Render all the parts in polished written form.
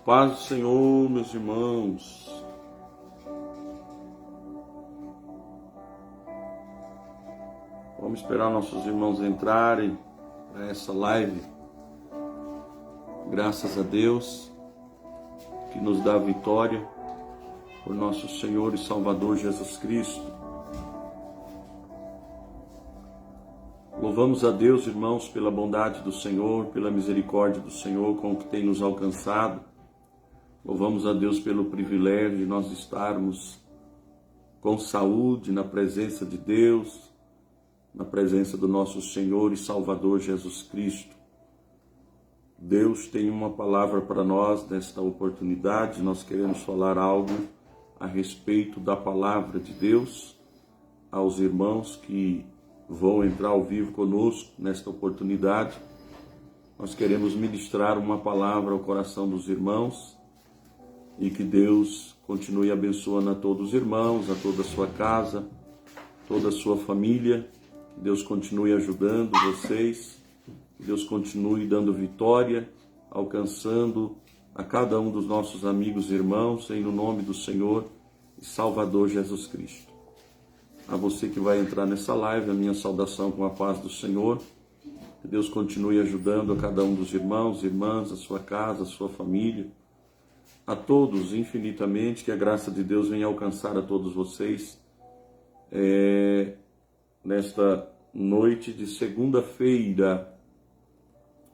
Paz do Senhor, meus irmãos. Vamos esperar nossos irmãos entrarem para essa live. Graças a Deus que nos dá a vitória por nosso Senhor e Salvador Jesus Cristo. Louvamos a Deus, irmãos, pela bondade do Senhor, pela misericórdia do Senhor com o que tem nos alcançado. Louvamos a Deus pelo privilégio de nós estarmos com saúde na presença de Deus, na presença do nosso Senhor e Salvador Jesus Cristo. Deus tem uma palavra para nós nesta oportunidade. Nós queremos falar algo a respeito da palavra de Deus aos irmãos que vão entrar ao vivo conosco nesta oportunidade. Nós queremos ministrar uma palavra ao coração dos irmãos e que Deus continue abençoando a todos os irmãos, a toda a sua casa, toda a sua família. Que Deus continue ajudando vocês, que Deus continue dando vitória, alcançando a cada um dos nossos amigos e irmãos, em nome do Senhor e Salvador Jesus Cristo. A você que vai entrar nessa live, a minha saudação com a paz do Senhor. Que Deus continue ajudando a cada um dos irmãos, irmãs, a sua casa, a sua família. A todos infinitamente, que a graça de Deus venha alcançar a todos vocês nesta noite de segunda-feira.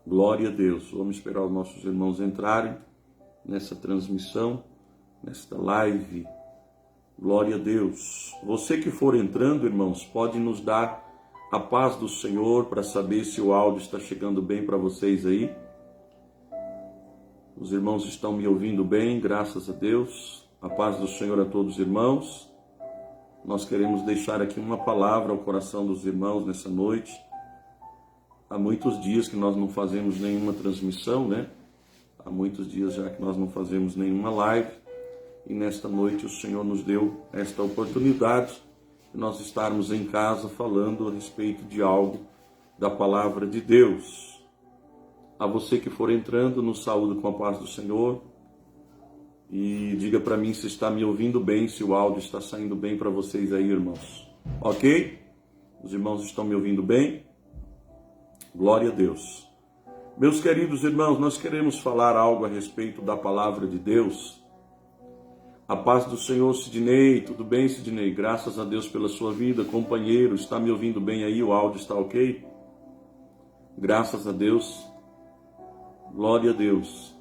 Glória a Deus. Vamos esperar os nossos irmãos entrarem nessa transmissão, nesta live. Glória a Deus. Você que for entrando, irmãos, pode nos dar a paz do Senhor para saber se o áudio está chegando bem para vocês aí. Os irmãos estão me ouvindo bem, graças a Deus. A paz do Senhor a todos os irmãos. Nós queremos deixar aqui uma palavra ao coração dos irmãos nessa noite. Há muitos dias que nós não fazemos nenhuma transmissão, né? Há muitos dias já que nós não fazemos nenhuma live. E nesta noite o Senhor nos deu esta oportunidade de nós estarmos em casa falando a respeito de algo da palavra de Deus. A você que for entrando, nos saúdo com a paz do Senhor e diga para mim se está me ouvindo bem, se o áudio está saindo bem para vocês aí, irmãos. Ok? Os irmãos estão me ouvindo bem? Glória a Deus. Meus queridos irmãos, nós queremos falar algo a respeito da palavra de Deus. A paz do Senhor, Sidney. Tudo bem, Sidney? Graças a Deus pela sua vida. Companheiro, está me ouvindo bem aí? O áudio está ok? Graças a Deus. Glória a Deus.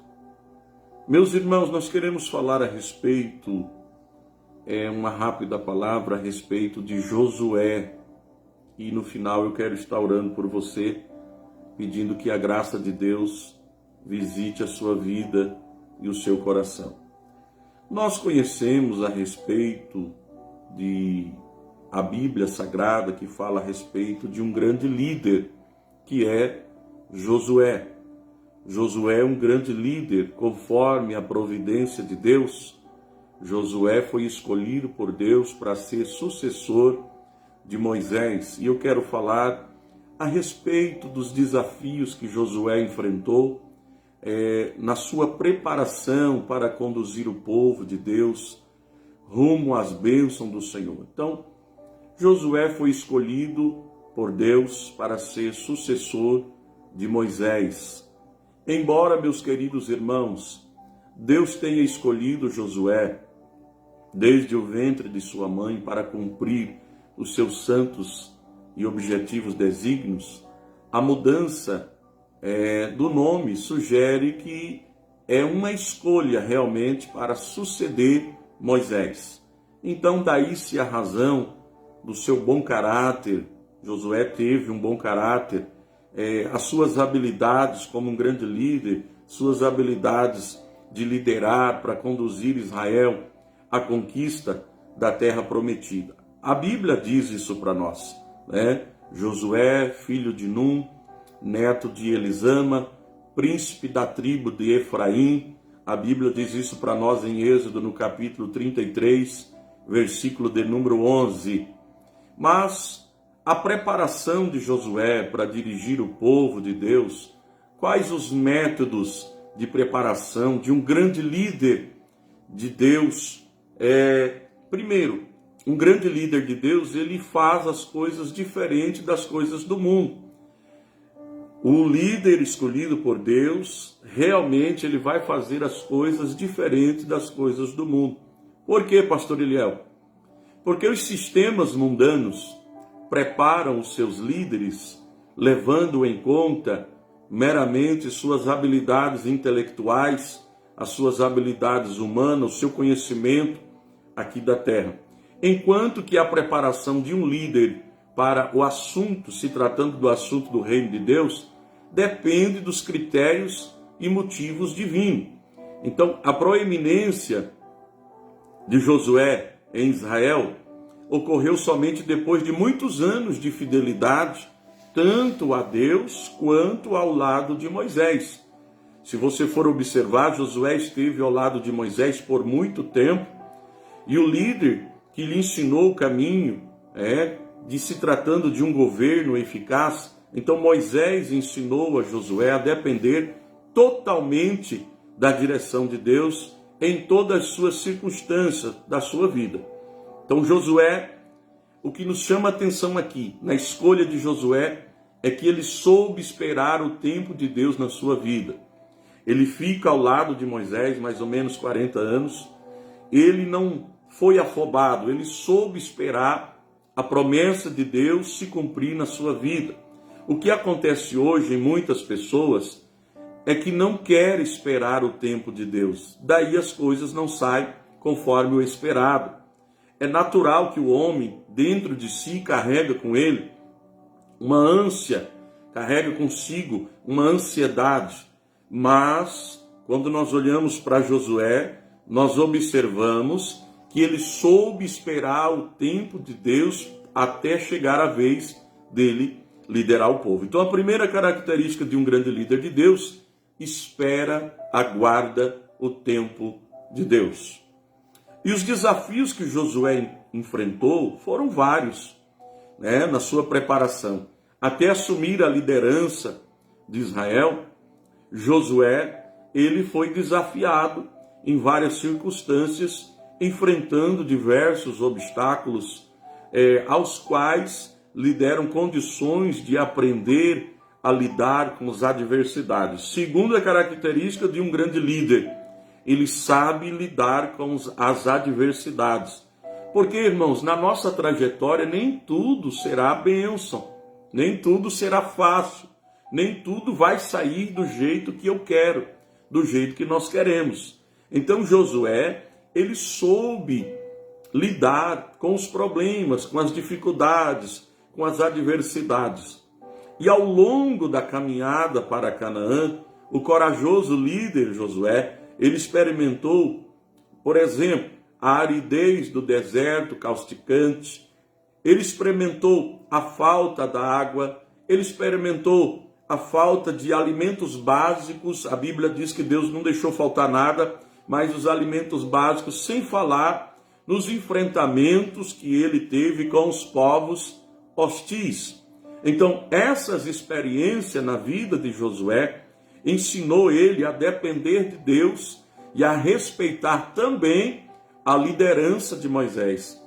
Meus irmãos, nós queremos falar a respeito, uma rápida palavra a respeito de Josué. E no final eu quero estar orando por você, pedindo que a graça de Deus visite a sua vida e o seu coração. Nós conhecemos a respeito de a Bíblia Sagrada que fala a respeito de um grande líder, que é Josué. Josué é um grande líder, conforme a providência de Deus. Josué foi escolhido por Deus para ser sucessor de Moisés. E eu quero falar a respeito dos desafios que Josué enfrentou na sua preparação para conduzir o povo de Deus rumo às bênçãos do Senhor. Então, Josué foi escolhido por Deus para ser sucessor de Moisés. Embora, meus queridos irmãos, Deus tenha escolhido Josué desde o ventre de sua mãe para cumprir os seus santos e objetivos desígnios, a mudança do nome sugere que é uma escolha realmente para suceder Moisés. Então, daí-se a razão do seu bom caráter. Josué teve um bom caráter, as suas habilidades como um grande líder, suas habilidades de liderar para conduzir Israel à conquista da terra prometida. A Bíblia diz isso para nós, né? Josué, filho de Num, neto de Elisama, príncipe da tribo de Efraim. A Bíblia diz isso para nós em Êxodo, no capítulo 33, versículo de número 11. Mas a preparação de Josué para dirigir o povo de Deus, quais os métodos de preparação de um grande líder de Deus. Primeiro, um grande líder de Deus, ele faz as coisas diferentes das coisas do mundo. O líder escolhido por Deus, realmente ele vai fazer as coisas diferentes das coisas do mundo. Por quê, pastor Eliel? Porque os sistemas mundanos preparam os seus líderes, levando em conta meramente suas habilidades intelectuais, as suas habilidades humanas, o seu conhecimento aqui da terra. Enquanto que a preparação de um líder para o assunto, se tratando do assunto do reino de Deus, depende dos critérios e motivos divinos. Então, a proeminência de Josué em Israel ocorreu somente depois de muitos anos de fidelidade, tanto a Deus quanto ao lado de Moisés. Se você for observar, Josué esteve ao lado de Moisés por muito tempo, e o líder que lhe ensinou o caminho, de se tratando de um governo eficaz, então Moisés ensinou a Josué a depender totalmente da direção de Deus em todas as suas circunstâncias da sua vida. Então Josué, o que nos chama a atenção aqui, na escolha de Josué, é que ele soube esperar o tempo de Deus na sua vida. Ele fica ao lado de Moisés mais ou menos 40 anos, ele não foi afobado, ele soube esperar a promessa de Deus se cumprir na sua vida. O que acontece hoje em muitas pessoas é que não quer esperar o tempo de Deus. Daí as coisas não saem conforme o esperado. É natural que o homem, dentro de si, carrega com ele uma ânsia, carrega consigo uma ansiedade. Mas, quando nós olhamos para Josué, nós observamos que ele soube esperar o tempo de Deus até chegar a vez dele liderar o povo. Então, a primeira característica de um grande líder de Deus: espera, aguarda o tempo de Deus. E os desafios que Josué enfrentou foram vários, na sua preparação. Até assumir a liderança de Israel, Josué, ele foi desafiado em várias circunstâncias, enfrentando diversos obstáculos, aos quais lhe deram condições de aprender a lidar com as adversidades. Segunda característica de um grande líder: ele sabe lidar com as adversidades. Porque, irmãos, na nossa trajetória nem tudo será bênção, nem tudo será fácil, nem tudo vai sair do jeito que eu quero, do jeito que nós queremos. Então Josué, ele soube lidar com os problemas, com as dificuldades, com as adversidades. E ao longo da caminhada para Canaã, o corajoso líder Josué, ele experimentou, por exemplo, a aridez do deserto causticante, ele experimentou a falta da água, ele experimentou a falta de alimentos básicos. A Bíblia diz que Deus não deixou faltar nada, mas os alimentos básicos, sem falar nos enfrentamentos que ele teve com os povos hostis. Então, essas experiências na vida de Josué ensinou ele a depender de Deus e a respeitar também a liderança de Moisés.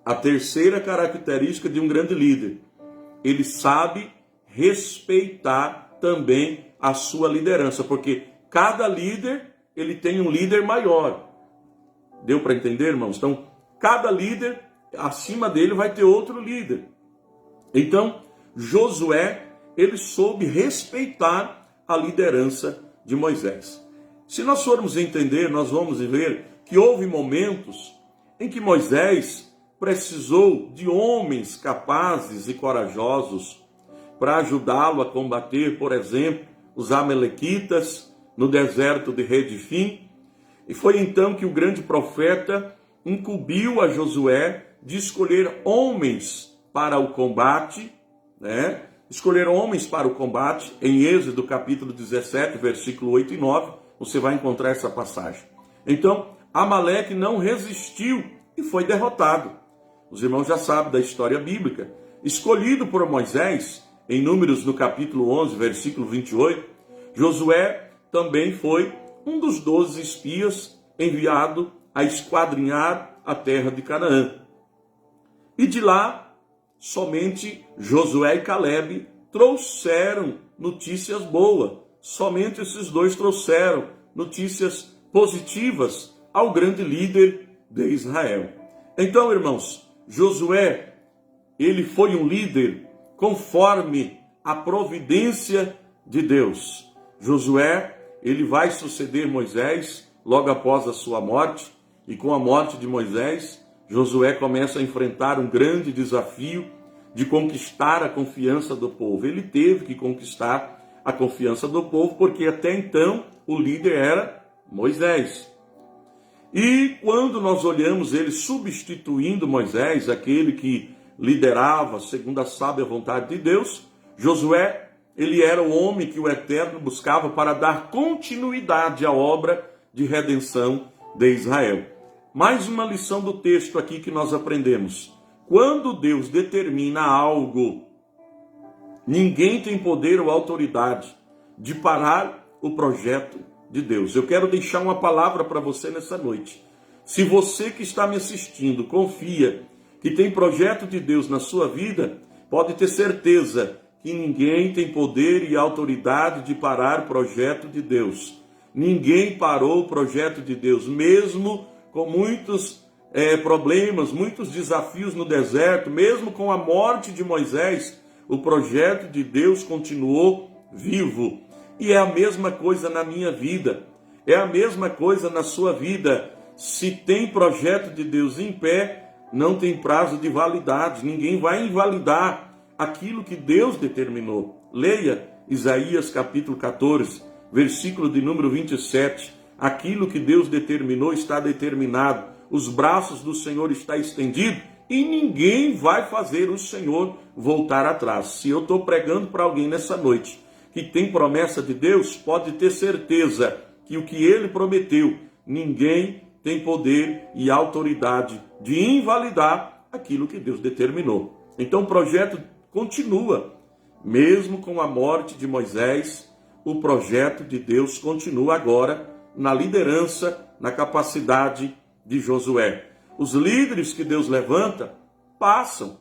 A terceira característica de um grande líder: ele sabe respeitar também a sua liderança, porque cada líder, ele tem um líder maior. Deu para entender, irmãos? Então, cada líder, acima dele vai ter outro líder. Então, Josué, ele soube respeitar a liderança de Moisés. Se nós formos entender, nós vamos ver que houve momentos em que Moisés precisou de homens capazes e corajosos para ajudá-lo a combater, por exemplo, os amalequitas no deserto de Redifim. E foi então que o grande profeta incumbiu a Josué de escolher homens para o combate, escolher homens para o combate. Em Êxodo capítulo 17, versículo 8 e 9, você vai encontrar essa passagem. Então, Amaleque não resistiu e foi derrotado. Os irmãos já sabem da história bíblica. Escolhido por Moisés, em Números no capítulo 11, versículo 28, Josué também foi um dos 12 espias enviado a esquadrinhar a terra de Canaã. E de lá, somente Josué e Calebe trouxeram notícias boas. Somente esses dois trouxeram notícias positivas ao grande líder de Israel. Então, irmãos, Josué, ele foi um líder conforme a providência de Deus. Josué, ele vai suceder Moisés logo após a sua morte, e com a morte de Moisés, Josué começa a enfrentar um grande desafio de conquistar a confiança do povo. Ele teve que conquistar a confiança do povo, porque até então o líder era Moisés. E quando nós olhamos ele substituindo Moisés, aquele que liderava segundo a sábia vontade de Deus, Josué, ele era o homem que o Eterno buscava para dar continuidade à obra de redenção de Israel. Mais uma lição do texto aqui que nós aprendemos. Quando Deus determina algo, ninguém tem poder ou autoridade de parar o projeto de Deus. Eu quero deixar uma palavra para você nessa noite. Se você que está me assistindo confia que tem projeto de Deus na sua vida, pode ter certeza que ninguém tem poder e autoridade de parar o projeto de Deus. Ninguém parou o projeto de Deus, mesmo com muitos problemas, muitos desafios no deserto, mesmo com a morte de Moisés, o projeto de Deus continuou vivo. E é a mesma coisa na minha vida, é a mesma coisa na sua vida. Se tem projeto de Deus em pé, não tem prazo de validade, ninguém vai invalidar aquilo que Deus determinou. Leia Isaías capítulo 14, versículo de número 27. Aquilo que Deus determinou está determinado. Os braços do Senhor estão estendidos e ninguém vai fazer o Senhor voltar atrás. Se eu estou pregando para alguém nessa noite que tem promessa de Deus, pode ter certeza que o que ele prometeu, ninguém tem poder e autoridade de invalidar aquilo que Deus determinou. Então o projeto continua. Mesmo com a morte de Moisés, o projeto de Deus continua agora na liderança, na capacidade de Josué. Os líderes que Deus levanta passam,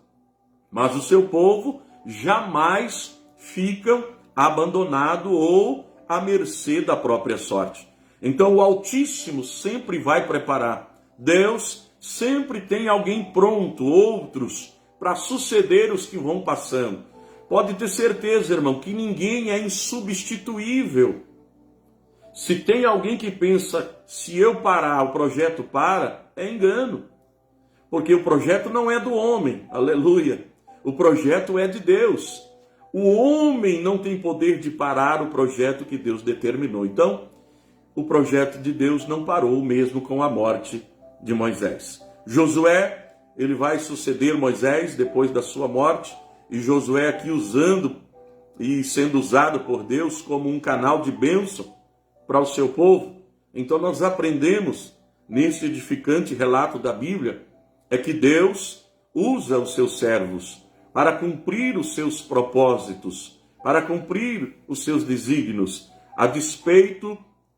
mas o seu povo jamais ficam abandonado ou à mercê da própria sorte. Então o Altíssimo sempre vai preparar. Deus sempre tem alguém pronto, outros, para suceder os que vão passando. Pode ter certeza, irmão, que ninguém é insubstituível. Se tem alguém que pensa, se eu parar, o projeto para, é engano. Porque o projeto não é do homem, aleluia. O projeto é de Deus. O homem não tem poder de parar o projeto que Deus determinou. Então, o projeto de Deus não parou mesmo com a morte de Moisés. Josué, ele vai suceder Moisés depois da sua morte, e Josué aqui usando e sendo usado por Deus como um canal de bênção para o seu povo. Então nós aprendemos nesse edificante relato da Bíblia é que Deus usa os seus servos para cumprir os seus propósitos, para cumprir os seus desígnios. A despeito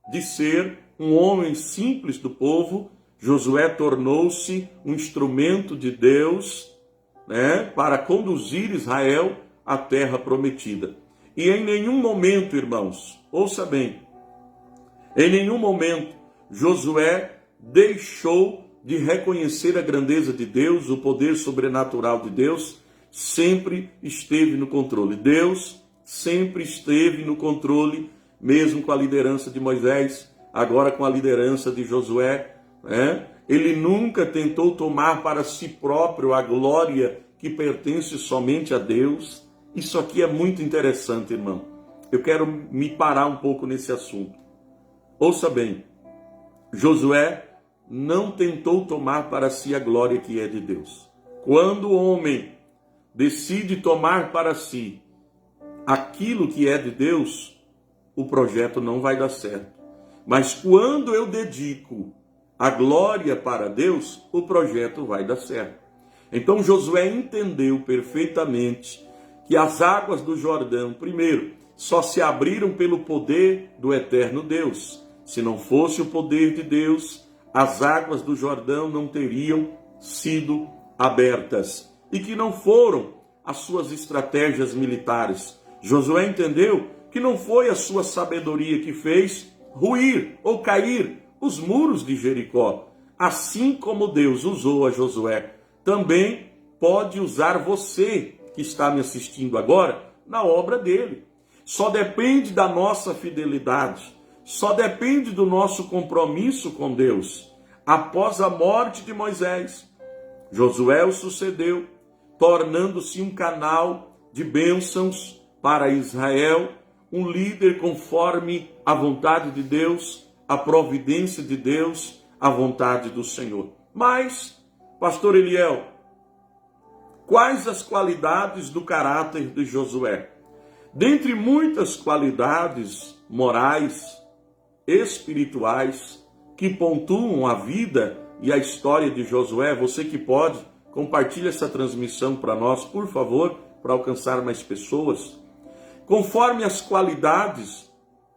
de ser um homem simples do povo, Josué tornou-se um instrumento de Deus, para conduzir Israel à terra prometida. E em nenhum momento, irmãos, ouça bem, em nenhum momento Josué deixou de reconhecer a grandeza de Deus, o poder sobrenatural de Deus, sempre esteve no controle. Deus sempre esteve no controle, mesmo com a liderança de Moisés, agora com a liderança de Josué. Ele nunca tentou tomar para si próprio a glória que pertence somente a Deus. Isso aqui é muito interessante, irmão. Eu quero me parar um pouco nesse assunto. Ouça bem, Josué não tentou tomar para si a glória que é de Deus. Quando o homem decide tomar para si aquilo que é de Deus, o projeto não vai dar certo. Mas quando eu dedico a glória para Deus, o projeto vai dar certo. Então Josué entendeu perfeitamente que as águas do Jordão, primeiro, só se abriram pelo poder do eterno Deus. Se não fosse o poder de Deus, as águas do Jordão não teriam sido abertas. E que não foram as suas estratégias militares. Josué entendeu que não foi a sua sabedoria que fez ruir ou cair os muros de Jericó. Assim como Deus usou a Josué, também pode usar você que está me assistindo agora na obra dele. Só depende da nossa fidelidade, só depende do nosso compromisso com Deus. Após a morte de Moisés, Josué o sucedeu, tornando-se um canal de bênçãos para Israel, um líder conforme a vontade de Deus, a providência de Deus, a vontade do Senhor. Mas, pastor Eliel, quais as qualidades do caráter de Josué? Dentre muitas qualidades morais, espirituais, que pontuam a vida e a história de Josué, você que pode, compartilhe essa transmissão para nós, por favor, para alcançar mais pessoas. Conforme as qualidades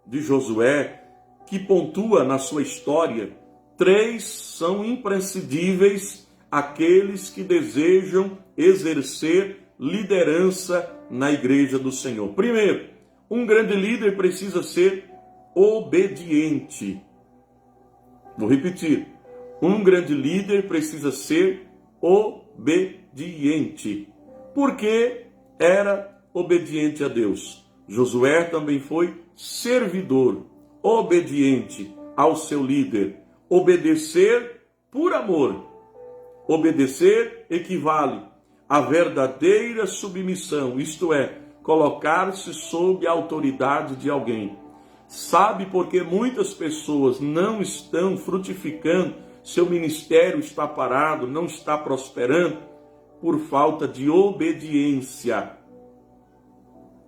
de Josué, que pontua na sua história, 3 são imprescindíveis àqueles que desejam exercer liderança na igreja do Senhor. Primeiro, um grande líder precisa ser obediente. Vou repetir. Um grande líder precisa ser obediente. Porque era obediente a Deus. Josué também foi servidor, obediente ao seu líder. Obedecer por amor. Obedecer equivale à verdadeira submissão, isto é, colocar-se sob a autoridade de alguém. Sabe por que muitas pessoas não estão frutificando, seu ministério está parado, não está prosperando? Por falta de obediência.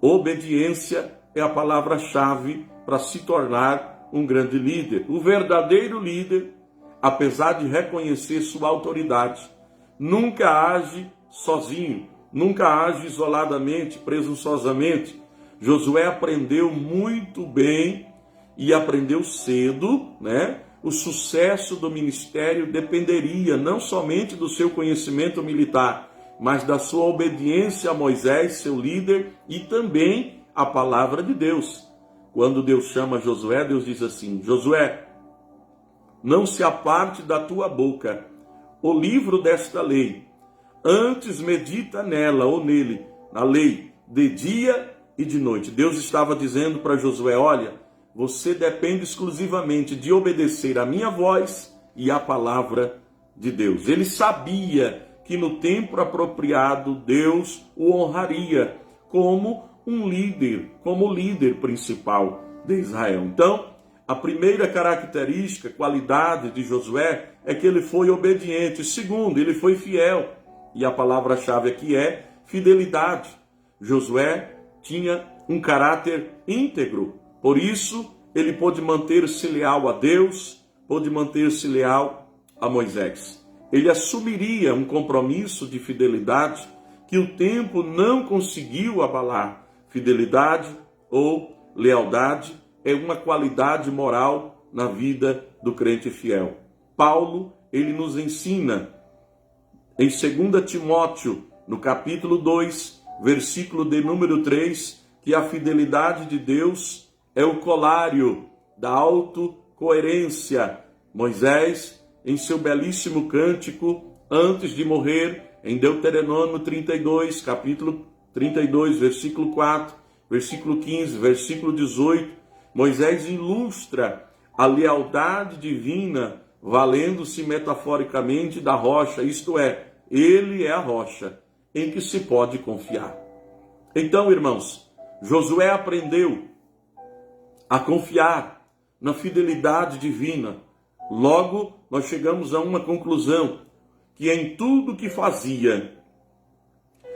Obediência é a palavra-chave para se tornar um grande líder. O verdadeiro líder, apesar de reconhecer sua autoridade, nunca age sozinho, nunca age isoladamente, presunçosamente. Josué aprendeu muito bem e aprendeu cedo, né? O sucesso do ministério dependeria não somente do seu conhecimento militar, mas da sua obediência a Moisés, seu líder, e também a palavra de Deus. Quando Deus chama Josué, Deus diz assim: Josué, não se aparte da tua boca o livro desta lei, antes medita nela ou nele, na lei, de dia e de noite. Deus estava dizendo para Josué: olha, você depende exclusivamente de obedecer a minha voz e a palavra de Deus. Ele sabia que no tempo apropriado Deus o honraria como um líder, como o líder principal de Israel. Então, a primeira característica, qualidade de Josué é que ele foi obediente. Segundo, ele foi fiel. E a palavra-chave aqui é fidelidade. Josué tinha um caráter íntegro. Por isso, ele pôde manter-se leal a Deus, pôde manter-se leal a Moisés. Ele assumiria um compromisso de fidelidade que o tempo não conseguiu abalar. Fidelidade ou lealdade é uma qualidade moral na vida do crente fiel. Paulo, ele nos ensina em 2 Timóteo, no capítulo 2, versículo de número 3, que a fidelidade de Deus é o colário da autocoerência. Moisés, em seu belíssimo cântico, antes de morrer, em Deuteronômio 32, capítulo 32, versículo 4, versículo 15, versículo 18, Moisés ilustra a lealdade divina, valendo-se metaforicamente da rocha, isto é, ele é a rocha em que se pode confiar. Então, irmãos, Josué aprendeu a confiar na fidelidade divina. Logo, nós chegamos a uma conclusão, que em tudo que fazia,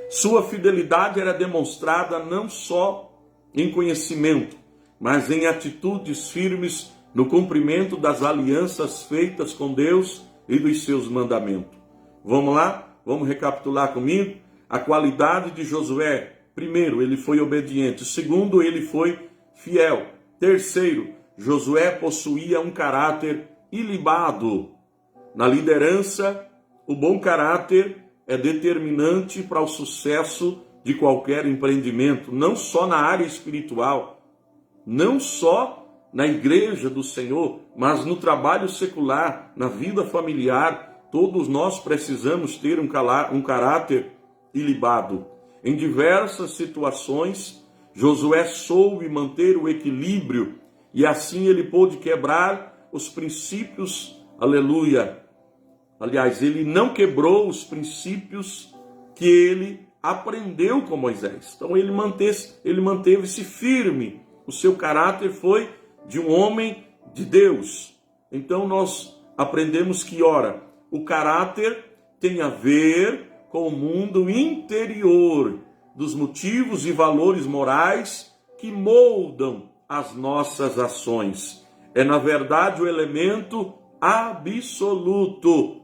sua fidelidade era demonstrada não só em conhecimento, mas em atitudes firmes no cumprimento das alianças feitas com Deus e dos seus mandamentos. Vamos lá? Vamos recapitular comigo? A qualidade de Josué Primeiro, ele foi obediente. Segundo, ele foi fiel. Terceiro, Josué possuía um caráter ilibado. Na liderança, o bom caráter é determinante para o sucesso de qualquer empreendimento, não só na área espiritual, não só na igreja do Senhor, mas no trabalho secular, na vida familiar. Todos nós precisamos ter um caráter ilibado. Em diversas situações, Josué soube manter o equilíbrio e assim ele pôde quebrar os princípios, aleluia. Aliás, ele não quebrou os princípios que ele aprendeu com Moisés. Então ele manteve-se firme. O seu caráter foi de um homem de Deus. Então nós aprendemos que, ora, o caráter tem a ver com o mundo interior, dos motivos e valores morais que moldam as nossas ações. É, na verdade, o elemento absoluto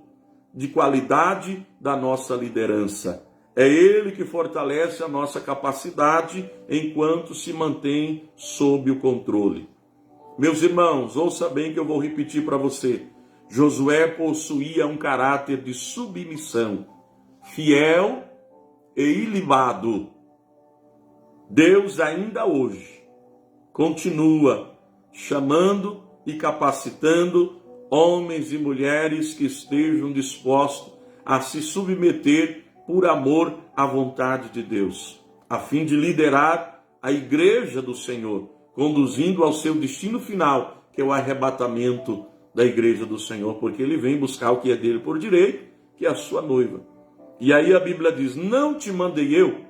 de qualidade da nossa liderança. É ele que fortalece a nossa capacidade enquanto se mantém sob o controle. Meus irmãos, ouça bem que eu vou repetir para você. Josué possuía um caráter de submissão, fiel e ilibado. Deus ainda hoje continua chamando e capacitando homens e mulheres que estejam dispostos a se submeter por amor à vontade de Deus, a fim de liderar a igreja do Senhor, conduzindo ao seu destino final, que é o arrebatamento da igreja do Senhor, porque ele vem buscar o que é dele por direito, que é a sua noiva. E aí a Bíblia diz: não te mandei eu,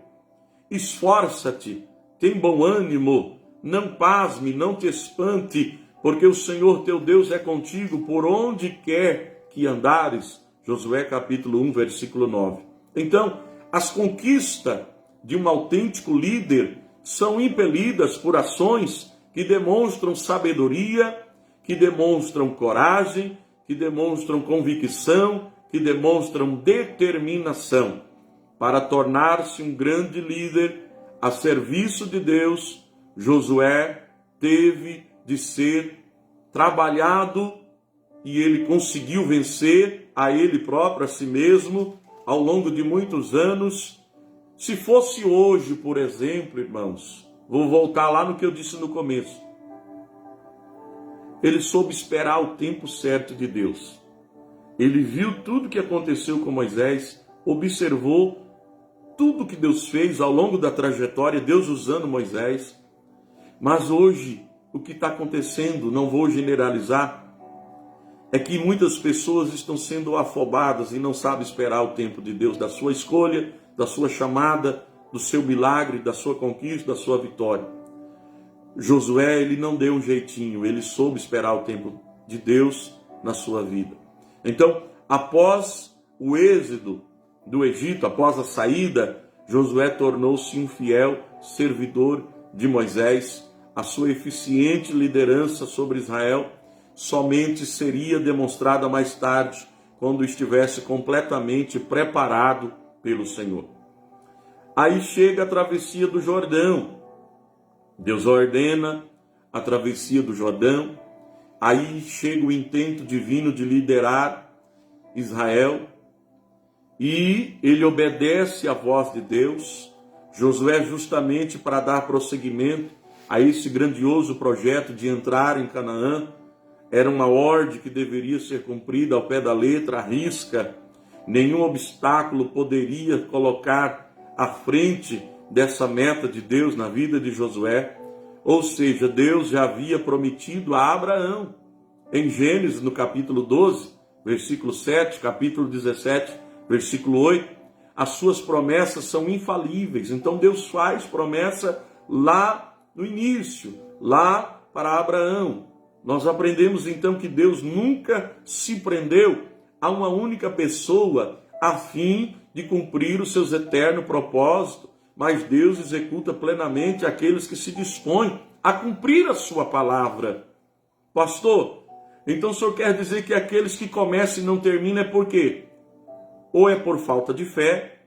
esforça-te, tem bom ânimo, não pasme, não te espante, porque o Senhor teu Deus é contigo por onde quer que andares. Josué capítulo 1, versículo 9. Então, as conquistas de um autêntico líder são impelidas por ações que demonstram sabedoria, que demonstram coragem, que demonstram convicção, que demonstram determinação. Para tornar-se um grande líder a serviço de Deus, Josué teve de ser trabalhado e ele conseguiu vencer a ele próprio, a si mesmo, ao longo de muitos anos. Se fosse hoje, por exemplo, irmãos, vou voltar lá no que eu disse no começo. Ele soube esperar o tempo certo de Deus. Ele viu tudo o que aconteceu com Moisés, observou tudo que Deus fez ao longo da trajetória, Deus usando Moisés. Mas hoje, o que está acontecendo, não vou generalizar, é que muitas pessoas estão sendo afobadas e não sabem esperar o tempo de Deus, da sua escolha, da sua chamada, do seu milagre, da sua conquista, da sua vitória. Josué, ele não deu um jeitinho, ele soube esperar o tempo de Deus na sua vida. Então, após o êxodo do Egito, após a saída, Josué tornou-se um fiel servidor de Moisés. A sua eficiente liderança sobre Israel somente seria demonstrada mais tarde, quando estivesse completamente preparado pelo Senhor. Aí chega a travessia do Jordão. Deus ordena a travessia do Jordão. Aí chega o intento divino de liderar Israel. E ele obedece à voz de Deus. Josué, justamente para dar prosseguimento a esse grandioso projeto de entrar em Canaã, era uma ordem que deveria ser cumprida ao pé da letra, à risca. Nenhum obstáculo poderia colocar à frente dessa meta de Deus na vida de Josué. Ou seja, Deus já havia prometido a Abraão. Em Gênesis, no capítulo 12, versículo 7, capítulo 17, versículo 8, as suas promessas são infalíveis. Então Deus faz promessa lá no início, lá para Abraão. Nós aprendemos então que Deus nunca se prendeu a uma única pessoa a fim de cumprir os seus eternos propósitos, mas Deus executa plenamente aqueles que se dispõem a cumprir a sua palavra. Pastor, então o senhor quer dizer que aqueles que começam e não terminam é por quê? Ou é por falta de fé,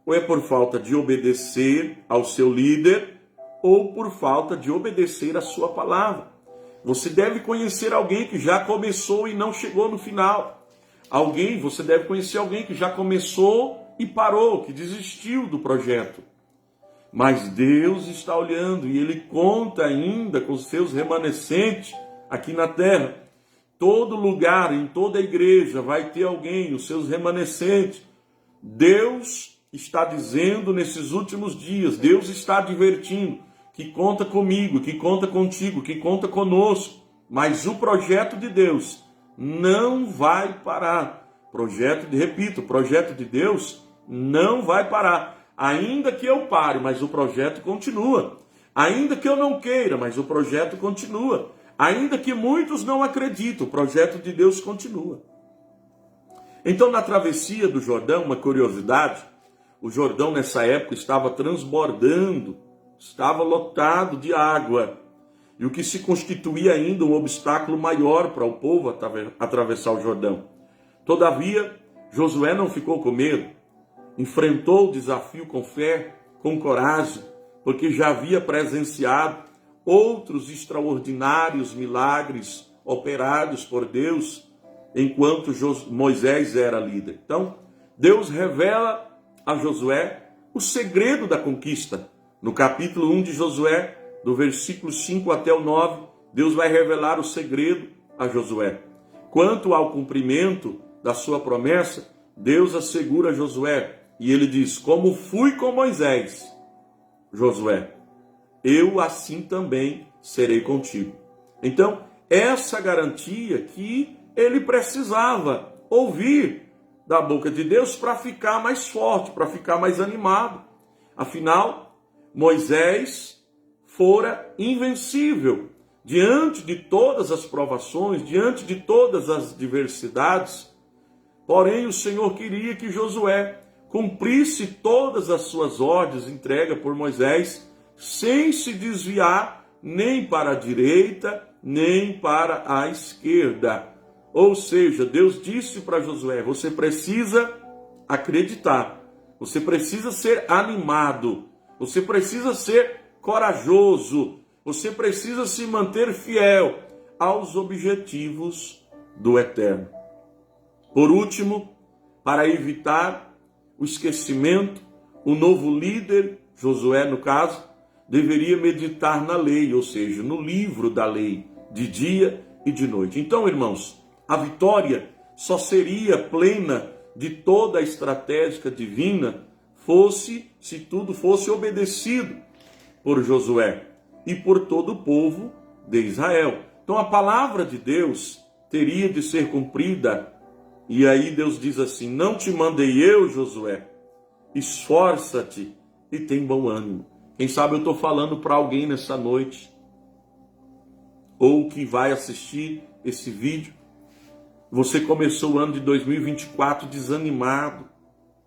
ou é por falta de obedecer ao seu líder, ou por falta de obedecer à sua palavra. Você deve conhecer alguém que já começou e não chegou no final. Você deve conhecer alguém que já começou e parou, que desistiu do projeto. Mas Deus está olhando e Ele conta ainda com os seus remanescentes aqui na terra. Todo lugar, em toda a igreja, vai ter alguém, os seus remanescentes. Deus está dizendo nesses últimos dias, Deus está advertindo que conta comigo, que conta contigo, que conta conosco. Mas o projeto de Deus não vai parar. O projeto de Deus não vai parar. Ainda que eu pare, mas o projeto continua. Ainda que eu não queira, mas o projeto continua. Ainda que muitos não acreditem, o projeto de Deus continua. Então, na travessia do Jordão, uma curiosidade, o Jordão nessa época estava transbordando, estava lotado de água. E o que se constituía ainda um obstáculo maior para o povo atravessar o Jordão. Todavia, Josué não ficou com medo. Enfrentou o desafio com fé, com coragem, porque já havia presenciado outros extraordinários milagres operados por Deus enquanto Moisés era líder. Então, Deus revela a Josué o segredo da conquista. No capítulo 1 de Josué, do versículo 5 até o 9, Deus vai revelar o segredo a Josué. Quanto ao cumprimento da sua promessa, Deus assegura a Josué, e ele diz: como fui com Moisés, Josué, eu assim também serei contigo. Então, essa garantia que ele precisava ouvir da boca de Deus para ficar mais forte, para ficar mais animado. Afinal, Moisés fora invencível diante de todas as provações, diante de todas as diversidades. Porém, o Senhor queria que Josué cumprisse todas as suas ordens entregues por Moisés, sem se desviar nem para a direita, nem para a esquerda. Ou seja, Deus disse para Josué: você precisa acreditar, você precisa ser animado, você precisa ser corajoso, você precisa se manter fiel aos objetivos do Eterno. Por último, para evitar o esquecimento, o novo líder, Josué no caso, deveria meditar na lei, ou seja, no livro da lei, de dia e de noite. Então, irmãos, a vitória só seria plena de toda a estratégia divina se tudo fosse obedecido por Josué e por todo o povo de Israel. Então a palavra de Deus teria de ser cumprida. E aí Deus diz assim: não te mandei eu, Josué, esforça-te e tem bom ânimo. Quem sabe eu estou falando para alguém nessa noite, ou que vai assistir esse vídeo. Você começou o ano de 2024 desanimado,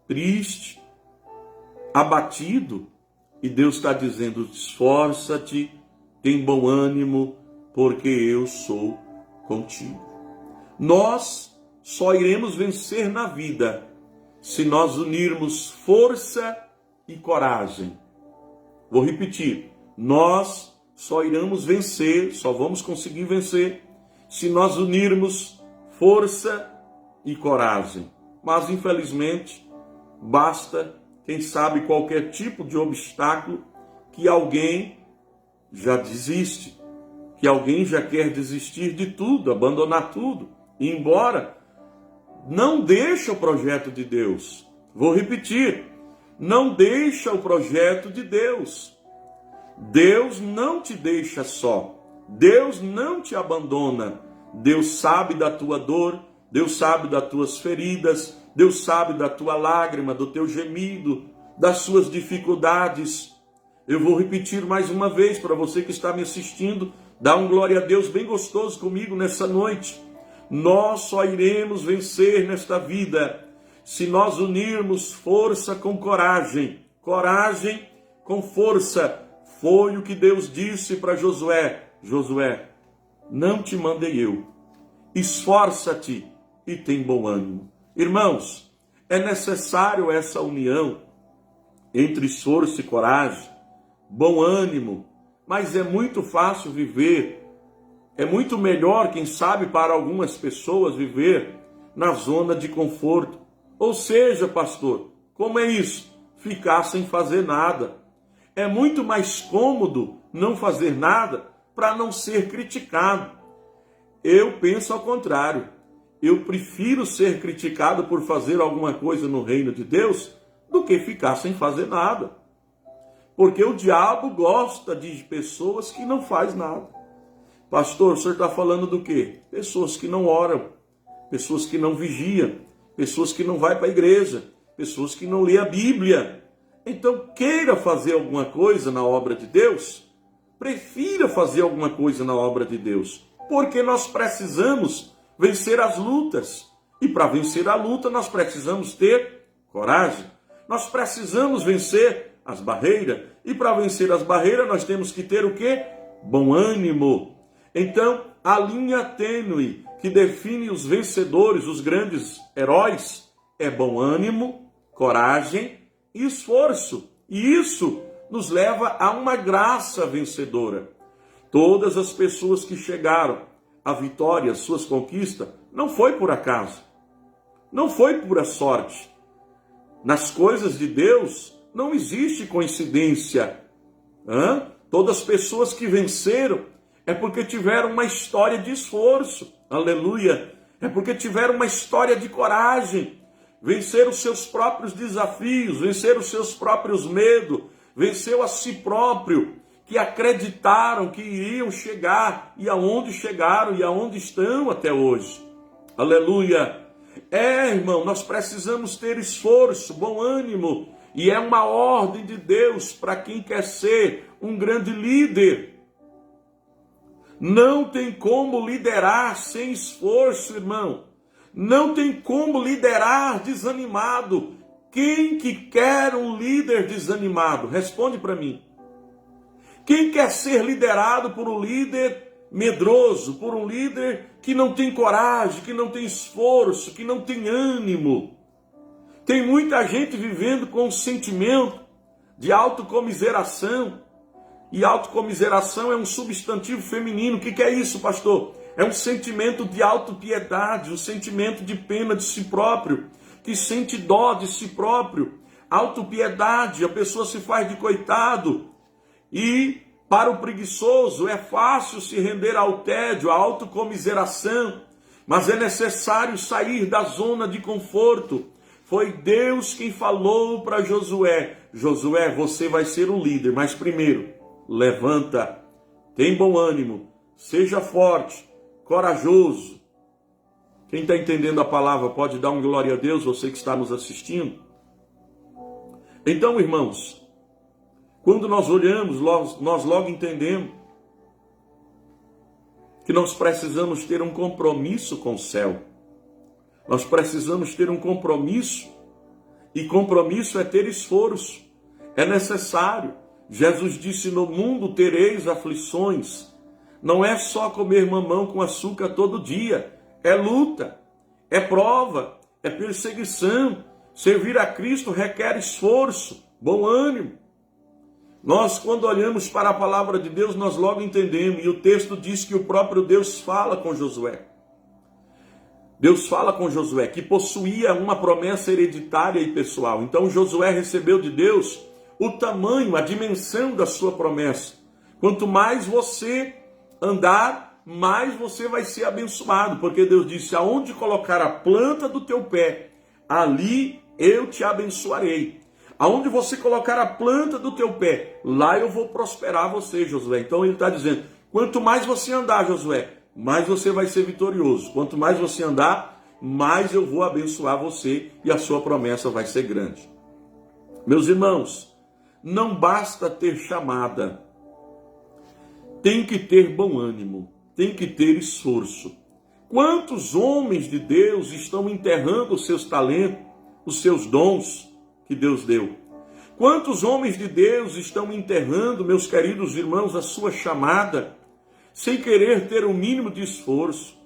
triste, abatido, e Deus está dizendo: esforça-te, tem bom ânimo, porque eu sou contigo. Nós só iremos vencer na vida se nós unirmos força e coragem. Vou repetir: nós só iremos vencer, só vamos conseguir vencer se nós unirmos força e coragem. Mas, infelizmente, basta, quem sabe, qualquer tipo de obstáculo que alguém já desiste, que alguém já quer desistir de tudo, abandonar tudo, e ir embora. Não deixa o projeto de Deus. Vou repetir: não deixa o projeto de Deus. Deus não te deixa só. Deus não te abandona. Deus sabe da tua dor, Deus sabe das tuas feridas, Deus sabe da tua lágrima, do teu gemido, das suas dificuldades. Eu vou repetir mais uma vez para você que está me assistindo, dá um glória a Deus bem gostoso comigo nessa noite. Nós só iremos vencer nesta vida se nós unirmos força com coragem, coragem com força. Foi o que Deus disse para Josué: Josué, não te mandei eu, esforça-te e tem bom ânimo. Irmãos, é necessário essa união entre esforço e coragem, bom ânimo, mas é muito fácil viver. É muito melhor, quem sabe, para algumas pessoas viver na zona de conforto. Ou seja, pastor, como é isso? Ficar sem fazer nada. É muito mais cômodo não fazer nada para não ser criticado. Eu penso ao contrário. Eu prefiro ser criticado por fazer alguma coisa no reino de Deus do que ficar sem fazer nada. Porque o diabo gosta de pessoas que não fazem nada. Pastor, o senhor está falando do quê? Pessoas que não oram, pessoas que não vigiam, pessoas que não vão para a igreja, pessoas que não lêem a Bíblia. Então, queira fazer alguma coisa na obra de Deus, prefira fazer alguma coisa na obra de Deus, porque nós precisamos vencer as lutas. E para vencer a luta, nós precisamos ter coragem. Nós precisamos vencer as barreiras. E para vencer as barreiras, nós temos que ter o quê? Bom ânimo. Então, a linha tênue que define os vencedores, os grandes heróis, é bom ânimo, coragem e esforço. E isso nos leva a uma graça vencedora. Todas as pessoas que chegaram à vitória, às suas conquistas, não foi por acaso. Não foi pura sorte. Nas coisas de Deus não existe coincidência. Todas as pessoas que venceram é porque tiveram uma história de esforço. Aleluia! É porque tiveram uma história de coragem. Venceram os seus próprios desafios, venceram os seus próprios medos, venceu a si próprio, que acreditaram que iriam chegar, e aonde chegaram, e aonde estão até hoje. Aleluia! Irmão, nós precisamos ter esforço, bom ânimo, e é uma ordem de Deus para quem quer ser um grande líder. Não tem como liderar sem esforço, irmão. Não tem como liderar desanimado. Quem que quer um líder desanimado? Responde para mim. Quem quer ser liderado por um líder medroso, por um líder que não tem coragem, que não tem esforço, que não tem ânimo? Tem muita gente vivendo com um sentimento de autocomiseração. E autocomiseração é um substantivo feminino. O que é isso, pastor? É um sentimento de autopiedade, um sentimento de pena de si próprio, que sente dó de si próprio. Autopiedade, a pessoa se faz de coitado. E para o preguiçoso é fácil se render ao tédio, à autocomiseração, mas é necessário sair da zona de conforto. Foi Deus quem falou para Josué: Josué, você vai ser o líder, mas primeiro, levanta, tem bom ânimo, seja forte, corajoso. Quem está entendendo a palavra pode dar um glória a Deus, você que está nos assistindo. Então, irmãos, quando nós olhamos, nós logo entendemos que nós precisamos ter um compromisso com o céu. Nós precisamos ter um compromisso, e compromisso é ter esforço, é necessário. Jesus disse: no mundo tereis aflições. Não é só comer mamão com açúcar todo dia, é luta, é prova, é perseguição. Servir a Cristo requer esforço, bom ânimo. Nós, quando olhamos para a palavra de Deus, nós logo entendemos, e o texto diz que o próprio Deus fala com Josué. Deus fala com Josué, que possuía uma promessa hereditária e pessoal. Então Josué recebeu de Deus o tamanho, a dimensão da sua promessa. Quanto mais você andar, mais você vai ser abençoado, porque Deus disse: aonde colocar a planta do teu pé, ali eu te abençoarei. Aonde você colocar a planta do teu pé, lá eu vou prosperar você, Josué. Então ele está dizendo: quanto mais você andar, Josué, mais você vai ser vitorioso. Quanto mais você andar, mais eu vou abençoar você, e a sua promessa vai ser grande. Meus irmãos, não basta ter chamada, tem que ter bom ânimo, tem que ter esforço. Quantos homens de Deus estão enterrando os seus talentos, os seus dons que Deus deu? Quantos homens de Deus estão enterrando, meus queridos irmãos, a sua chamada, sem querer ter o mínimo de esforço?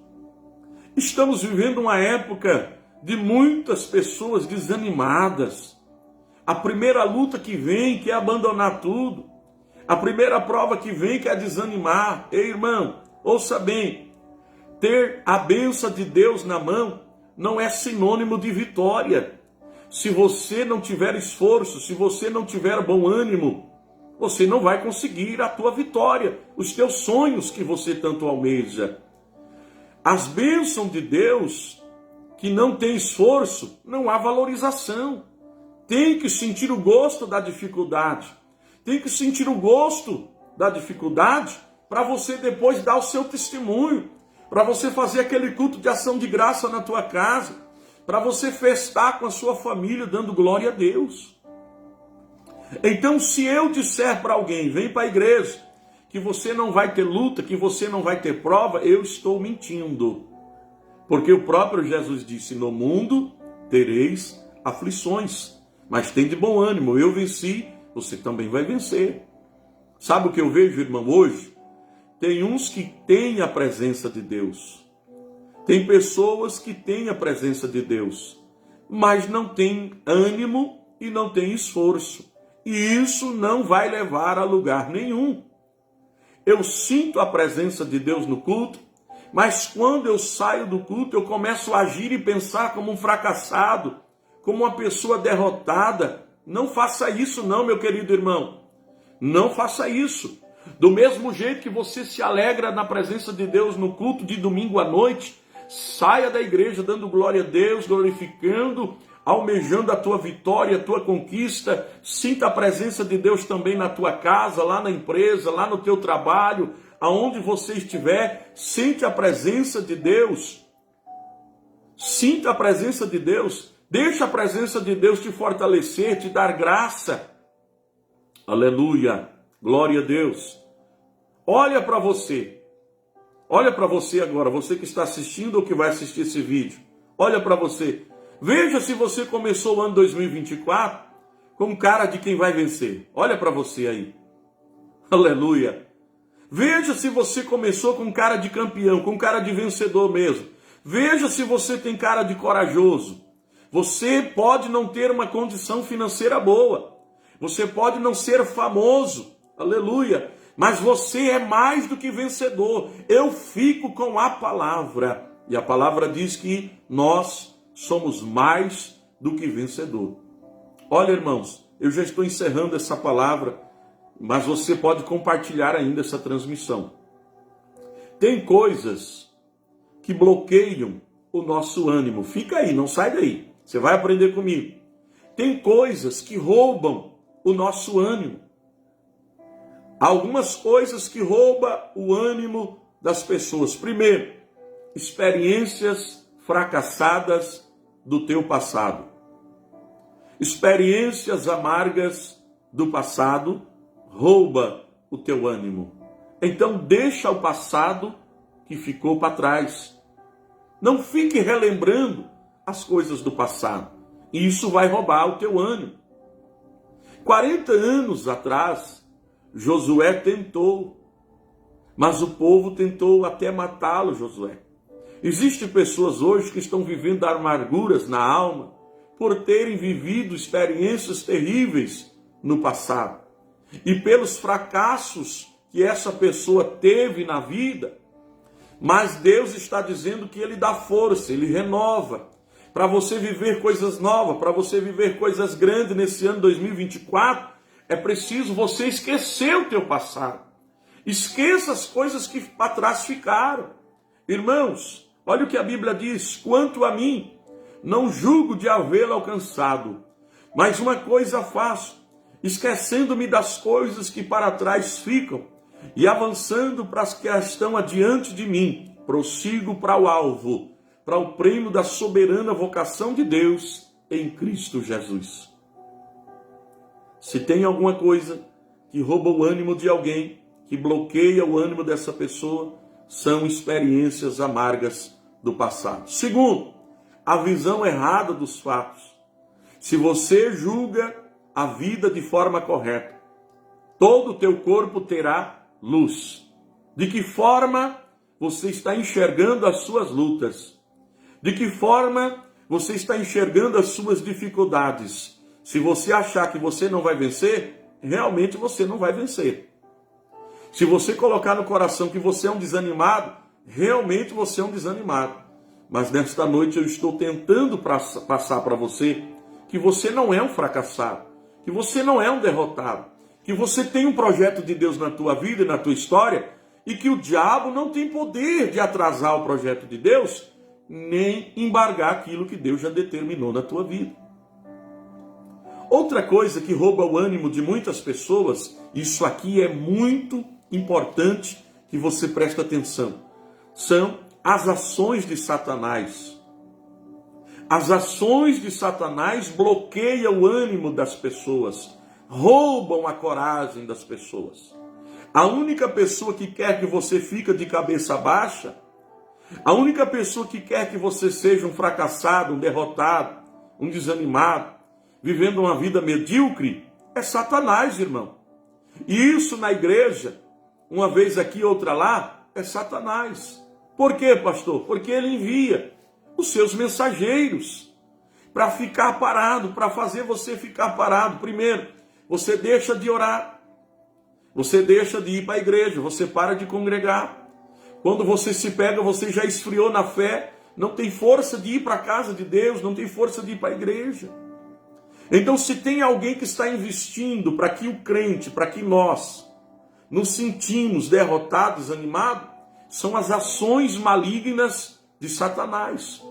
Estamos vivendo uma época de muitas pessoas desanimadas. A primeira luta que vem quer abandonar tudo. A primeira prova que vem quer desanimar. Ei, irmão, ouça bem. Ter a bênção de Deus na mão não é sinônimo de vitória. Se você não tiver esforço, se você não tiver bom ânimo, você não vai conseguir a tua vitória, os teus sonhos que você tanto almeja. As bênçãos de Deus, que não tem esforço, não há valorização. Tem que sentir o gosto da dificuldade. Tem que sentir o gosto da dificuldade para você depois dar o seu testemunho, para você fazer aquele culto de ação de graça na tua casa, para você festar com a sua família dando glória a Deus. Então, se eu disser para alguém, vem para a igreja, que você não vai ter luta, que você não vai ter prova, eu estou mentindo. Porque o próprio Jesus disse, no mundo tereis aflições, mas tem de bom ânimo, eu venci, você também vai vencer. Sabe o que eu vejo, irmão, hoje? Tem uns que têm a presença de Deus. Tem pessoas que têm a presença de Deus, mas não têm ânimo e não têm esforço. E isso não vai levar a lugar nenhum. Eu sinto a presença de Deus no culto, mas quando eu saio do culto, eu começo a agir e pensar como um fracassado, como uma pessoa derrotada. Não faça isso não, meu querido irmão. Não faça isso. Do mesmo jeito que você se alegra na presença de Deus no culto de domingo à noite, saia da igreja dando glória a Deus, glorificando, almejando a tua vitória, a tua conquista. Sinta a presença de Deus também na tua casa, lá na empresa, lá no teu trabalho, aonde você estiver. Sente a presença de Deus. Sinta a presença de Deus. Deixa a presença de Deus te fortalecer, te dar graça. Aleluia. Glória a Deus. Olha para você. Olha para você agora, você que está assistindo ou que vai assistir esse vídeo. Olha para você. Veja se você começou o ano 2024 com cara de quem vai vencer. Olha para você aí. Aleluia. Veja se você começou com cara de campeão, com cara de vencedor mesmo. Veja se você tem cara de corajoso. Você pode não ter uma condição financeira boa. Você pode não ser famoso. Aleluia. Mas você é mais do que vencedor. Eu fico com a palavra. E a palavra diz que nós somos mais do que vencedor. Olha, irmãos, eu já estou encerrando essa palavra, mas você pode compartilhar ainda essa transmissão. Tem coisas que bloqueiam o nosso ânimo. Fica aí, não sai daí. Você vai aprender comigo. Tem coisas que roubam o nosso ânimo. Algumas coisas que roubam o ânimo das pessoas. Primeiro, experiências fracassadas do teu passado. Experiências amargas do passado rouba o teu ânimo. Então deixa o passado que ficou para trás. Não fique relembrando as coisas do passado. E isso vai roubar o teu ânimo. 40 anos atrás, Josué tentou, mas o povo tentou até matá-lo, Josué. Existem pessoas hoje que estão vivendo amarguras na alma por terem vivido experiências terríveis no passado. E pelos fracassos que essa pessoa teve na vida, mas Deus está dizendo que Ele dá força, Ele renova, para você viver coisas novas, para você viver coisas grandes nesse ano 2024, é preciso você esquecer o teu passado. Esqueça as coisas que para trás ficaram. Irmãos, olha o que a Bíblia diz. Quanto a mim, não julgo de havê-lo alcançado, mas uma coisa faço, esquecendo-me das coisas que para trás ficam e avançando para as que estão adiante de mim, prossigo para o alvo, para o prêmio da soberana vocação de Deus em Cristo Jesus. Se tem alguma coisa que rouba o ânimo de alguém, que bloqueia o ânimo dessa pessoa, são experiências amargas do passado. Segundo, a visão errada dos fatos. Se você julga a vida de forma correta, todo o teu corpo terá luz. De que forma você está enxergando as suas lutas? De que forma você está enxergando as suas dificuldades? Se você achar que você não vai vencer, realmente você não vai vencer. Se você colocar no coração que você é um desanimado, realmente você é um desanimado. Mas nesta noite eu estou tentando passar para você que você não é um fracassado, que você não é um derrotado, que você tem um projeto de Deus na tua vida e na tua história, e que o diabo não tem poder de atrasar o projeto de Deus, nem embargar aquilo que Deus já determinou na tua vida. Outra coisa que rouba o ânimo de muitas pessoas, isso aqui é muito importante que você preste atenção, são as ações de Satanás. As ações de Satanás bloqueiam o ânimo das pessoas, roubam a coragem das pessoas. A única pessoa que quer que você fique de cabeça baixa, a única pessoa que quer que você seja um fracassado, um derrotado, um desanimado, vivendo uma vida medíocre, é Satanás, irmão. E isso na igreja, uma vez aqui, outra lá, é Satanás. Por quê, pastor? Porque ele envia os seus mensageiros para ficar parado, para fazer você ficar parado. Primeiro, você deixa de orar, você deixa de ir para a igreja, você para de congregar. Quando você se pega, você já esfriou na fé, não tem força de ir para a casa de Deus, não tem força de ir para a igreja. Então, se tem alguém que está investindo para que o crente, para que nós nos sentimos derrotados, animados, são as ações malignas de Satanás.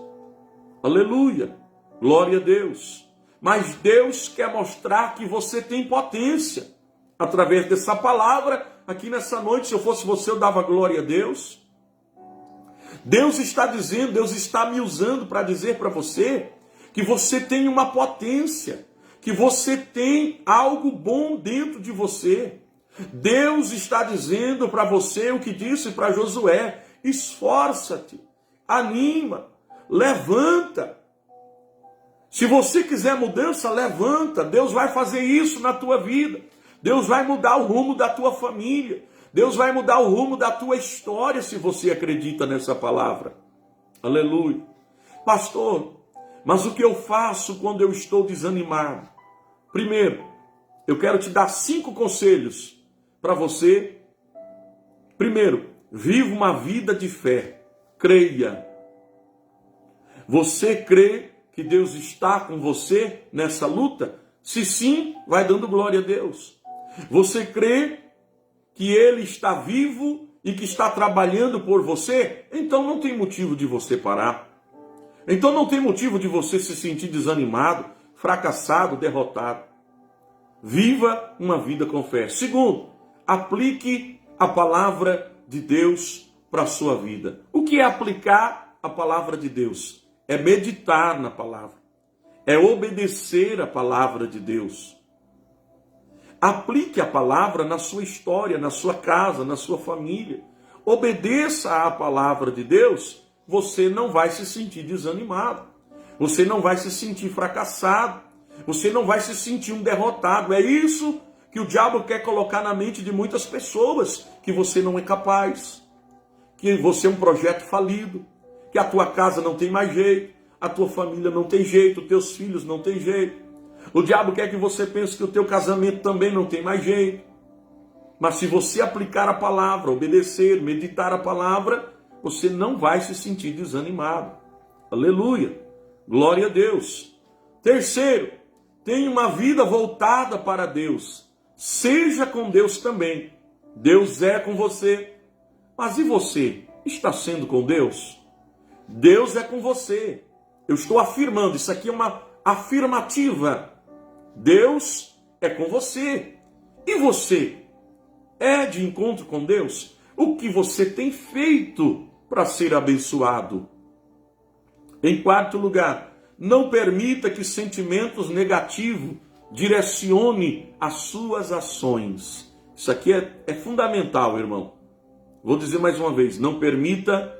Aleluia, glória a Deus. Mas Deus quer mostrar que você tem potência. Através dessa palavra, aqui nessa noite, se eu fosse você, eu dava glória a Deus. Deus está dizendo, Deus está me usando para dizer para você que você tem uma potência, que você tem algo bom dentro de você. Deus está dizendo para você o que disse para Josué: esforça-te, anima, levanta. Se você quiser mudança, levanta. Deus vai fazer isso na tua vida. Deus vai mudar o rumo da tua família. Deus vai mudar o rumo da tua história se você acredita nessa palavra. Aleluia. Pastor, mas o que eu faço quando eu estou desanimado? Primeiro, eu quero te dar 5 conselhos para você. Primeiro, viva uma vida de fé. Creia. Você crê que Deus está com você nessa luta? Se sim, vai dando glória a Deus. Você crê que Ele está vivo e que está trabalhando por você? Então não tem motivo de você parar. Então não tem motivo de você se sentir desanimado, fracassado, derrotado. Viva uma vida com fé. Segundo, aplique a palavra de Deus para a sua vida. O que é aplicar a palavra de Deus? É meditar na palavra. É obedecer a palavra de Deus. Aplique a palavra na sua história, na sua casa, na sua família. Obedeça à palavra de Deus, você não vai se sentir desanimado. Você não vai se sentir fracassado. Você não vai se sentir um derrotado. É isso que o diabo quer colocar na mente de muitas pessoas, que você não é capaz, que você é um projeto falido, que a tua casa não tem mais jeito, a tua família não tem jeito, os teus filhos não tem jeito. O diabo quer que você pense que o teu casamento também não tem mais jeito. Mas se você aplicar a palavra, obedecer, meditar a palavra, você não vai se sentir desanimado. Aleluia, glória a Deus. Terceiro, tenha uma vida voltada para Deus. Seja com Deus também. Deus é com você. Mas e você? Está sendo com Deus? Deus é com você. Eu estou afirmando, isso aqui é uma afirmativa. Deus é com você. E você? É de encontro com Deus? O que você tem feito para ser abençoado? Em quarto lugar, não permita que sentimentos negativos direcione as suas ações. Isso aqui é fundamental, irmão. Vou dizer mais uma vez, não permita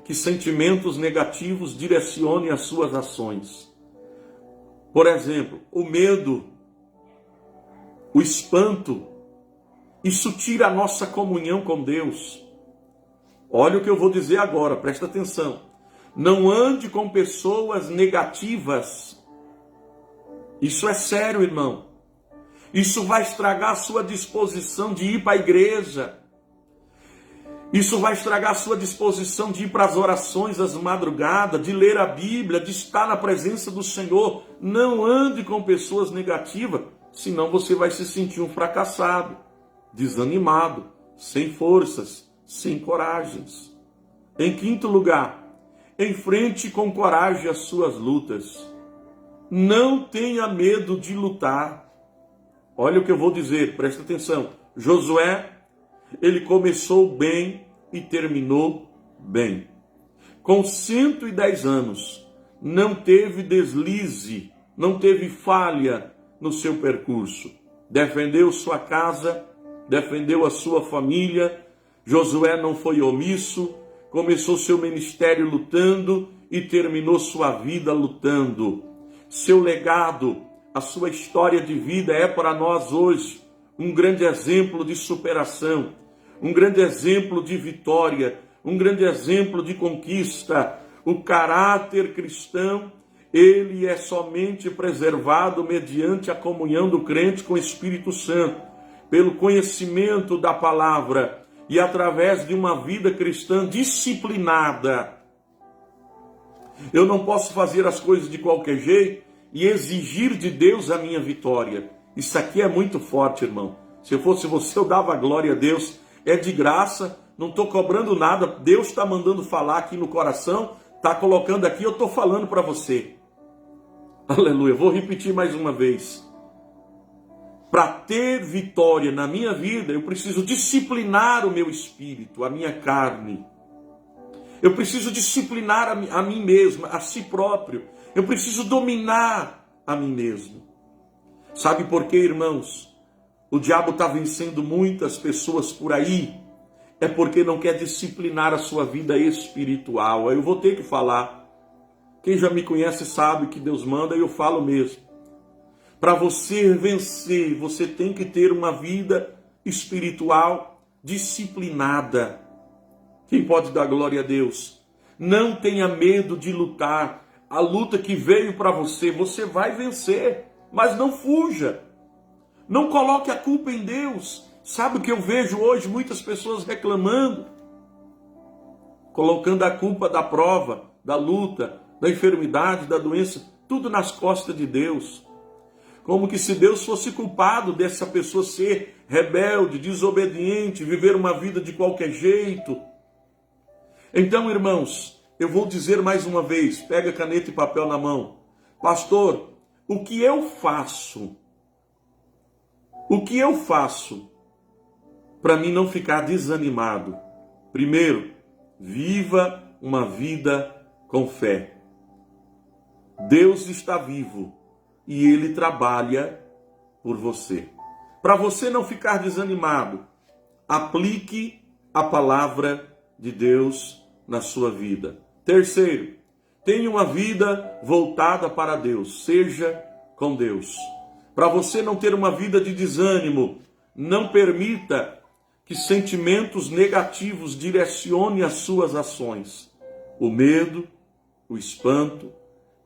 que sentimentos negativos direcionem as suas ações. Por exemplo, o medo, o espanto, isso tira a nossa comunhão com Deus. Olha o que eu vou dizer agora, presta atenção. Não ande com pessoas negativas. Isso é sério, irmão. Isso vai estragar a sua disposição de ir para a igreja. Isso vai estragar a sua disposição de ir para as orações às madrugadas, de ler a Bíblia, de estar na presença do Senhor. Não ande com pessoas negativas, senão você vai se sentir um fracassado, desanimado, sem forças, sem coragens. Em quinto lugar, enfrente com coragem as suas lutas. Não tenha medo de lutar. Olha o que eu vou dizer, presta atenção. Josué, ele começou bem e terminou bem. Com 110 anos, não teve deslize, não teve falha no seu percurso. Defendeu sua casa, defendeu a sua família. Josué não foi omisso, começou seu ministério lutando e terminou sua vida lutando. Seu legado, a sua história de vida é para nós hoje um grande exemplo de superação, um grande exemplo de vitória, um grande exemplo de conquista. O caráter cristão, ele é somente preservado mediante a comunhão do crente com o Espírito Santo, pelo conhecimento da palavra e através de uma vida cristã disciplinada. Eu não posso fazer as coisas de qualquer jeito e exigir de Deus a minha vitória. Isso aqui é muito forte, irmão. Se eu fosse você, eu dava glória a Deus. É de graça, não estou cobrando nada. Deus está mandando falar aqui no coração, está colocando aqui, eu estou falando para você. Aleluia. Vou repetir mais uma vez. Para ter vitória na minha vida, eu preciso disciplinar o meu espírito, a minha carne. Eu preciso disciplinar a mim mesmo, a si próprio. Eu preciso dominar a mim mesmo. Sabe por quê, irmãos? O diabo está vencendo muitas pessoas por aí. É porque não quer disciplinar a sua vida espiritual. Aí eu vou ter que falar. Quem já me conhece sabe que Deus manda e eu falo mesmo. Para você vencer, você tem que ter uma vida espiritual disciplinada. Quem pode dar glória a Deus? Não tenha medo de lutar. A luta que veio para você, você vai vencer. Mas não fuja. Não coloque a culpa em Deus. Sabe o que eu vejo hoje? Muitas pessoas reclamando. Colocando a culpa da prova, da luta, da enfermidade, da doença. Tudo nas costas de Deus. Como que se Deus fosse culpado dessa pessoa ser rebelde, desobediente, viver uma vida de qualquer jeito. Então, irmãos, eu vou dizer mais uma vez, pega caneta e papel na mão. Pastor, o que eu faço? O que eu faço para mim não ficar desanimado? Primeiro, viva uma vida com fé. Deus está vivo e Ele trabalha por você. Para você não ficar desanimado, aplique a palavra de Deus na sua vida. Terceiro, tenha uma vida voltada para Deus. Seja com Deus. Para você não ter uma vida de desânimo, não permita que sentimentos negativos direcionem as suas ações. O medo, o espanto,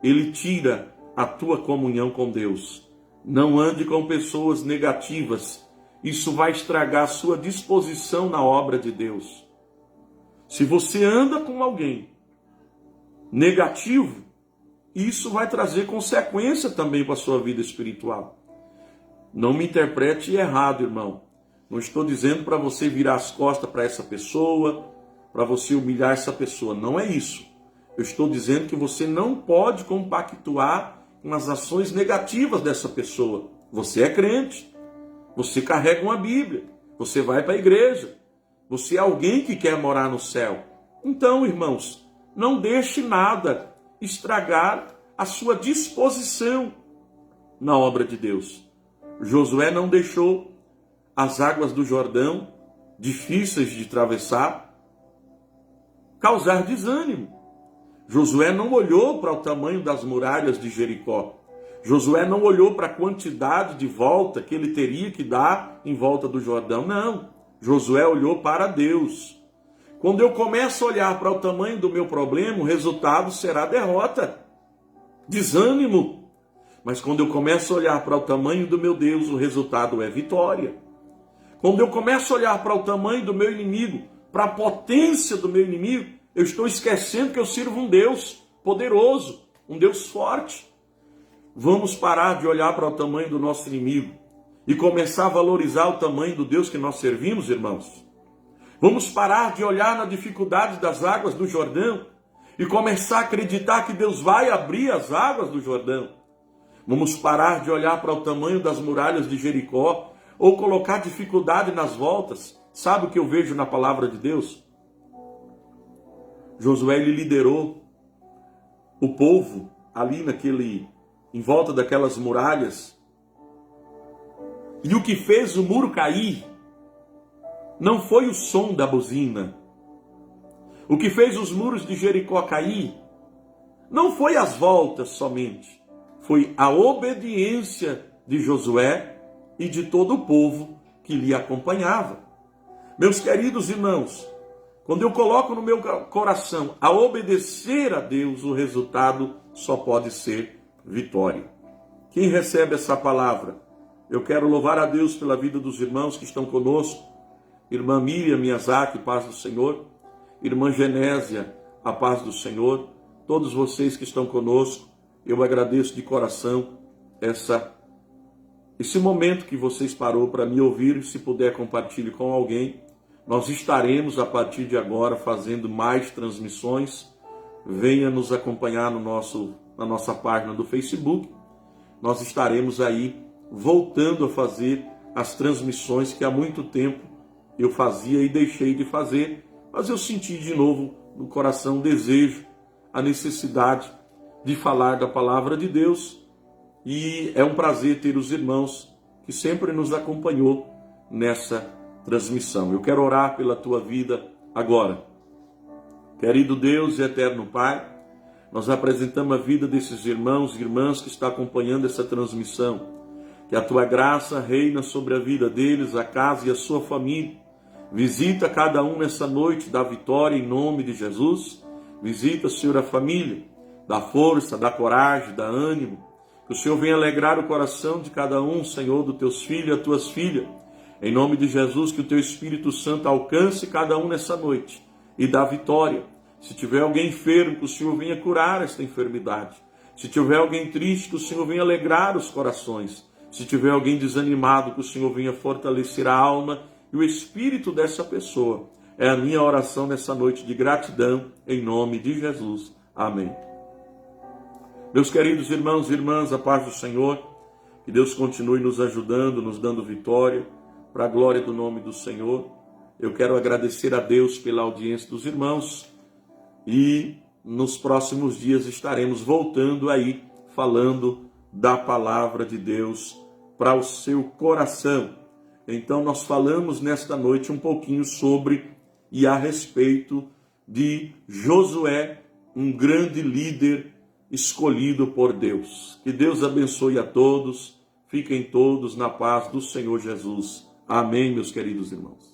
ele tira a tua comunhão com Deus. Não ande com pessoas negativas. Isso vai estragar a sua disposição na obra de Deus. Se você anda com alguém negativo, isso vai trazer consequência também para a sua vida espiritual. Não me interprete errado, irmão. Não estou dizendo para você virar as costas para essa pessoa, para você humilhar essa pessoa. Não é isso. Eu estou dizendo que você não pode compactuar com as ações negativas dessa pessoa. Você é crente. Você carrega uma Bíblia. Você vai para a igreja. Você é alguém que quer morar no céu. Então, irmãos, não deixe nada estragar a sua disposição na obra de Deus. Josué não deixou as águas do Jordão, difíceis de atravessar, causar desânimo. Josué não olhou para o tamanho das muralhas de Jericó. Josué não olhou para a quantidade de volta que ele teria que dar em volta do Jordão. Não. Josué olhou para Deus. Quando eu começo a olhar para o tamanho do meu problema, o resultado será derrota, desânimo. Mas quando eu começo a olhar para o tamanho do meu Deus, o resultado é vitória. Quando eu começo a olhar para o tamanho do meu inimigo, para a potência do meu inimigo, eu estou esquecendo que eu sirvo um Deus poderoso, um Deus forte. Vamos parar de olhar para o tamanho do nosso inimigo e começar a valorizar o tamanho do Deus que nós servimos, irmãos. Vamos parar de olhar na dificuldade das águas do Jordão e começar a acreditar que Deus vai abrir as águas do Jordão. Vamos parar de olhar para o tamanho das muralhas de Jericó ou colocar dificuldade nas voltas. Sabe o que eu vejo na palavra de Deus? Josué, ele liderou o povo ali em volta daquelas muralhas. E o que fez o muro cair não foi o som da buzina. O que fez os muros de Jericó cair não foi as voltas somente. Foi a obediência de Josué e de todo o povo que lhe acompanhava. Meus queridos irmãos, quando eu coloco no meu coração a obedecer a Deus, o resultado só pode ser vitória. Quem recebe essa palavra? Eu quero louvar a Deus pela vida dos irmãos que estão conosco. Irmã Miriam Miyazaki, paz do Senhor. Irmã Genésia, a paz do Senhor. Todos vocês que estão conosco, eu agradeço de coração esse momento que vocês parou para me ouvir. E se puder, compartilhe com alguém. Nós estaremos a partir de agora fazendo mais transmissões. Venha nos acompanhar na nossa página do Facebook. Nós estaremos aí voltando a fazer as transmissões que há muito tempo eu fazia e deixei de fazer, mas eu senti de novo no coração o desejo, a necessidade de falar da palavra de Deus, e é um prazer ter os irmãos que sempre nos acompanhou nessa transmissão. Eu quero orar pela tua vida agora. Querido Deus e eterno Pai, nós apresentamos a vida desses irmãos e irmãs que estão acompanhando essa transmissão. Que a tua graça reina sobre a vida deles, a casa e a sua família. Visita cada um nessa noite, dá vitória em nome de Jesus. Visita, Senhor, a família, dá força, dá coragem, dá ânimo. Que o Senhor venha alegrar o coração de cada um, Senhor, dos teus filhos e as tuas filhas. Em nome de Jesus, que o teu Espírito Santo alcance cada um nessa noite e dá vitória. Se tiver alguém enfermo, que o Senhor venha curar esta enfermidade. Se tiver alguém triste, que o Senhor venha alegrar os corações. Se tiver alguém desanimado, que o Senhor venha fortalecer a alma e o espírito dessa pessoa. É a minha oração nessa noite de gratidão, em nome de Jesus. Amém. Meus queridos irmãos e irmãs, a paz do Senhor, que Deus continue nos ajudando, nos dando vitória, para a glória do nome do Senhor. Eu quero agradecer a Deus pela audiência dos irmãos e nos próximos dias estaremos voltando aí, falando da palavra de Deus para o seu coração. Então nós falamos nesta noite um pouquinho sobre e a respeito de Josué, um grande líder escolhido por Deus. Que Deus abençoe a todos, fiquem todos na paz do Senhor Jesus. Amém, meus queridos irmãos.